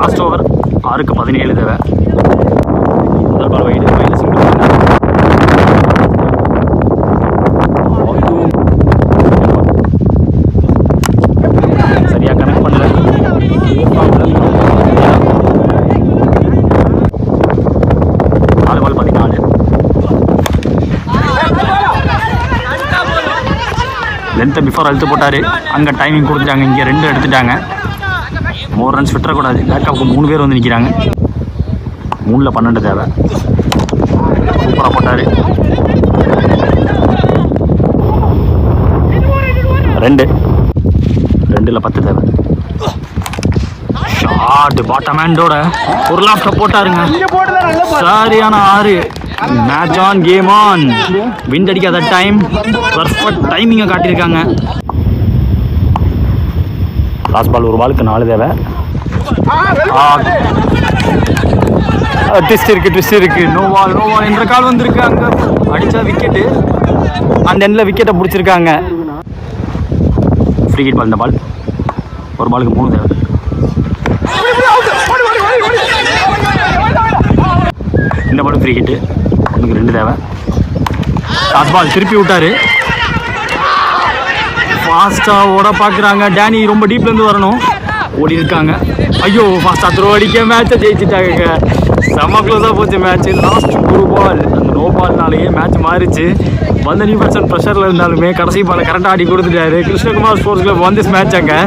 Last over 6க்கு 17 தேவை. முதல் பால் wide minus சரியா கனெக்ட் பண்ணல. 4 பால் 14. லென்த்தை பிஃபோர் அழுத்து போட்டார். அங்கே டைமிங் கொடுத்துட்டாங்க. இங்கே 2 எடுத்துட்டாங்க. மோர் ரன்ஸ் விட்டுறக்கூடாது. பேக்கப்புக்கு 3 பேர் வந்து நிற்கிறாங்க. 3ல் 12 தேவை. சூப்பராக போட்டார். 2ல் 10 தேவை. ஷார்ட் பாட்டம் ஹேண்டோட ஒரு லாஃப்ட போட்டாருங்க. சரியான 6. Match on game on. Wind அடிக்காத டைம் பர்ஃபெக்ட் டைமிங்கை காட்டியிருக்காங்க. லாஸ்ட் பால் ஒரு பாலுக்கு 4 தேவை. ட்விஸ்ட் இருக்கு. நோ பால் என்ற கால் வந்திருக்கு. அங்கே அடித்தா விக்கெட்டு. அந்த எண்டில் விக்கெட்டை பிடிச்சிருக்காங்க. Free hit ball. இந்த பால் ஒரு பாலுக்கு 3 தேவை. இந்த பாலும் ஃப்ரீ ஹிட்டு. 1க்கு 2 தேவை. லாஸ்ட் பால் திருப்பி விட்டாரு. ஃபாஸ்ட்டாக ஓட பார்க்குறாங்க. டேனி ரொம்ப டீப்லேருந்து வரணும். ஓடி இருக்காங்க. ஐயோ ஃபாஸ்ட்டாக த்ரோ அடிக்க மேட்சை ஜெயிச்சிட்டாங்க. செம்ம க்ளோஸாக போச்சு மேட்ச்சு. லாஸ்ட் ஒரு பால் அந்த நோ பால்னாலேயே மேட்ச் மாறிச்சு. வந்த நியூ பர்சன்ட் ப்ரெஷரில் இருந்தாலுமே கடைசி பாலை கரெக்டாக ஆடி கொடுத்துட்டாரு. கிருஷ்ணகுமார் ஸ்போர்ட்ஸ் கிளப் வந்து மேட்ச் அங்கே